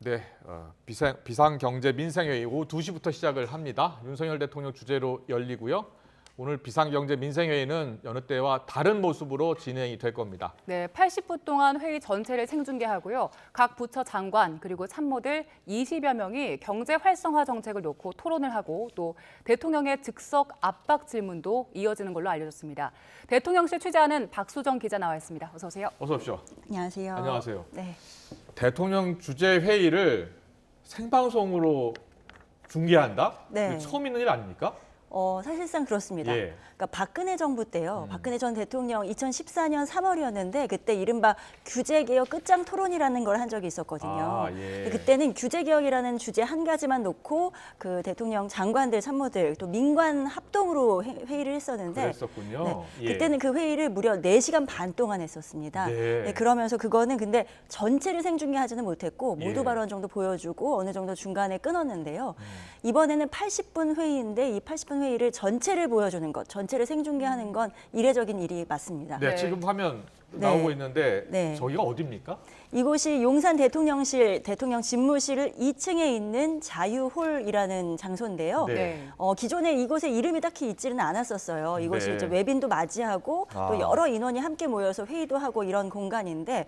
네, 비상경제민생회의 오후 2시부터 시작을 합니다. 윤석열 대통령 주재로 열리고요. 오늘 비상경제민생회의는 여느 때와 다른 모습으로 진행이 될 겁니다. 네, 80분 동안 회의 전체를 생중계하고요. 각 부처 장관 그리고 참모들 20여 명이 경제 활성화 정책을 놓고 토론을 하고 또 대통령의 즉석 압박 질문도 이어지는 걸로 알려졌습니다. 대통령실 취재하는 박수정 기자 나와 있습니다. 어서 오세요. 어서 오십시오. 안녕하세요. 안녕하세요. 네. 대통령 주재 회의를 생방송으로 중계한다? 네. 이거 처음 있는 일 아닙니까? 사실상 그렇습니다. 예. 그러니까 박근혜 정부 때요. 박근혜 전 대통령 2014년 3월이었는데 그때 이른바 규제개혁 끝장 토론이라는 걸 한 적이 있었거든요. 아, 예. 그때는 규제개혁이라는 주제 한 가지만 놓고 그 대통령 장관들, 참모들 또 민관 합동으로 회의를 했었는데 그랬었군요. 네, 예. 그때는 그 회의를 무려 4시간 반 동안 했었습니다. 네. 네, 그러면서 그거는 근데 전체를 생중계하지는 못했고 모두 예. 발언 정도 보여주고 어느 정도 중간에 끊었는데요. 이번에는 80분 회의인데 이 80분 회의를 전체를 보여주는 것, 전체를 생중계하는 건 이례적인 일이 맞습니다. 네, 네. 지금 화면 나오고 있는데 네. 저기가 어디입니까? 이곳이 용산 대통령실, 대통령 집무실 2층에 있는 자유홀이라는 장소인데요. 네. 기존에 이곳에 이름이 딱히 있지는 않았었어요. 이곳이 네. 이제 외빈도 맞이하고 아. 또 여러 인원이 함께 모여서 회의도 하고 이런 공간인데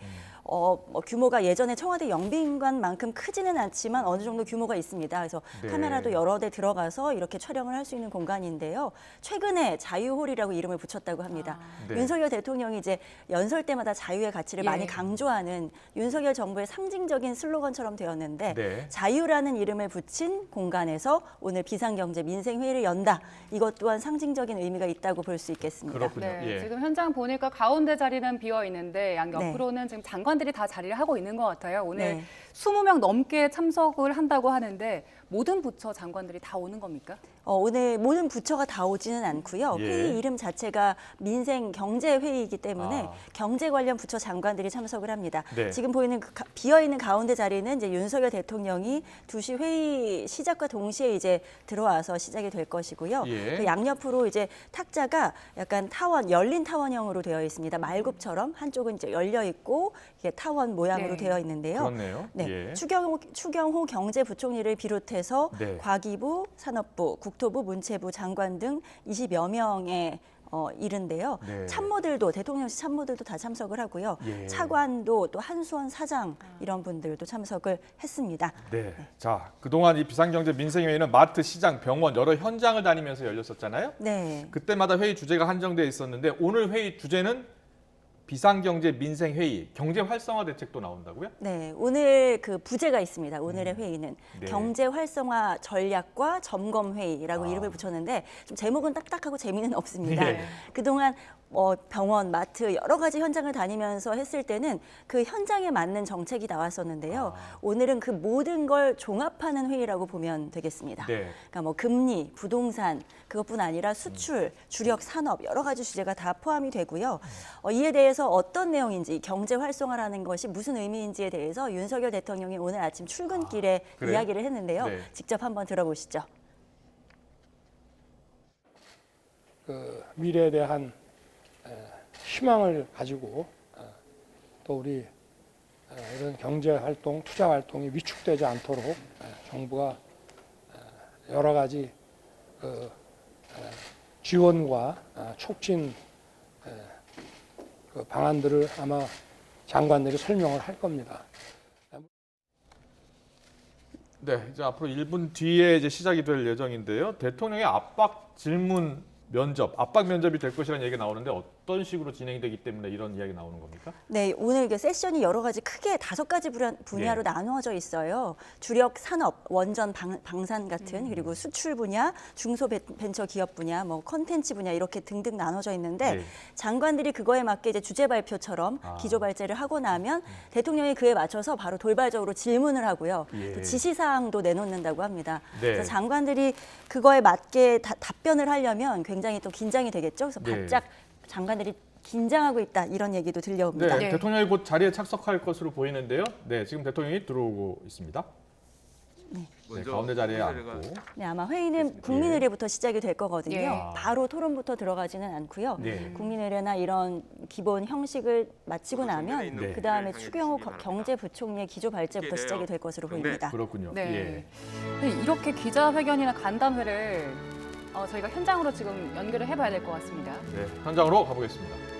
규모가 예전에 청와대 영빈관만큼 크지는 않지만 어느 정도 규모가 있습니다. 그래서 네. 카메라도 여러 대 들어가서 이렇게 촬영을 할 수 있는 공간인데요. 최근에 자유홀이라고 이름을 붙였다고 합니다. 네. 윤석열 대통령이 이제 연설 때마다 자유의 가치를 예. 많이 강조하는 윤석열 정부의 상징적인 슬로건처럼 되었는데 네. 자유라는 이름을 붙인 공간에서 오늘 비상경제민생회의를 연다. 이것 또한 상징적인 의미가 있다고 볼 수 있겠습니다. 그렇군요. 네, 예. 지금 현장 보니까 가운데 자리는 비어 있는데 양 옆으로는 지금 장관들이 다 자리를 하고 있는 것 같아요. 오늘 네. 20명 넘게 참석을 한다고 하는데 모든 부처 장관들이 다 오는 겁니까? 오늘 모든 부처가 다 오지는 않고요. 예. 회의 이름 자체가 민생경제회의이기 때문에 아. 경제 관련 부처 장관들이 참석을 합니다. 네. 지금 보이는 비어있는 가운데 자리는 이제 윤석열 대통령이 2시 회의 시작과 동시에 이제 들어와서 시작이 될 것이고요. 예. 그 양옆으로 이제 탁자가 약간 타원, 열린 타원형으로 되어 있습니다. 말굽처럼 한쪽은 이제 열려 있고 이게 타원 모양으로 네. 되어 있는데요. 그렇네요. 네, 예. 추경호 경제부총리를 비롯해서 네. 과기부, 산업부, 국토부, 문체부 장관 등 20여 명의 이른데요. 네. 참모들도 대통령실 참모들도 다 참석을 하고요. 예. 차관도 또 한수원 사장 이런 분들도 참석을 했습니다. 네. 자, 그동안 이 비상경제민생회의는 마트, 시장, 병원 여러 현장을 다니면서 열렸었잖아요. 네. 그때마다 회의 주제가 한정돼 있었는데 오늘 회의 주제는 비상경제민생회의, 경제 활성화 대책도 나온다고요? 네, 오늘 그 부제가 있습니다. 오늘의 회의는 네. 경제 활성화 전략과 점검 회의라고 아. 이름을 붙였는데 좀 제목은 딱딱하고 재미는 없습니다. 예. 그동안 병원, 마트 여러 가지 현장을 다니면서 했을 때는 그 현장에 맞는 정책이 나왔었는데요. 오늘은 그 모든 걸 종합하는 회의라고 보면 되겠습니다. 네. 그러니까 뭐 금리, 부동산 그것뿐 아니라 수출, 주력 산업 여러 가지 주제가 다 포함이 되고요. 이에 대해서 어떤 내용인지 경제 활성화라는 것이 무슨 의미인지에 대해서 윤석열 대통령이 오늘 아침 출근길에 그래요? 이야기를 했는데요. 네. 직접 한번 들어보시죠. 그 미래에 대한 희망을 가지고 또 우리 이런 경제 활동, 투자 활동이 위축되지 않도록 정부가 여러 가지 그 지원과 촉진 그 방안들을 아마 장관들이 설명을 할 겁니다. 네, 이제 앞으로 1분 뒤에 이제 시작이 될 예정인데요. 대통령의 압박 질문 압박 면접이 될 것이라는 얘기가 나오는데 어떤 식으로 진행이 되기 때문에 이런 이야기 나오는 겁니까? 네, 오늘 그 세션이 여러 가지 크게 5가지 분야로 예. 나누어져 있어요. 주력 산업, 원전, 방산 같은 그리고 수출 분야, 중소벤처 기업 분야, 뭐 컨텐츠 분야 이렇게 등등 나눠져 있는데 네. 장관들이 그거에 맞게 이제 주제 발표처럼 기조 발제를 하고 나면 대통령이 그에 맞춰서 바로 돌발적으로 질문을 하고요. 예. 또 지시 사항도 내놓는다고 합니다. 네. 그래서 장관들이 그거에 맞게 답변을 하려면 굉장히 또 긴장이 되겠죠. 그래서 네. 바짝 장관들이 긴장하고 있다 이런 얘기도 들려옵니다. 네, 네. 대통령이 곧 자리에 착석할 것으로 보이는데요. 네, 지금 대통령이 들어오고 있습니다. 네, 가운데 자리에 앉고. 네, 아마 회의는 국민의례부터 시작이 될 거거든요. 예. 바로 토론부터 들어가지는 않고요. 네. 국민의례나 이런 기본 형식을 마치고 나면 네. 그 다음에 추경호 경제부총리의 기조 발제부터 시작이 될 것으로 보입니다. 그렇군요. 네. 예. 근데 이렇게 기자회견이나 간담회를 저희가 현장으로 지금 연결을 해봐야 될 것 같습니다. 네, 현장으로 가보겠습니다.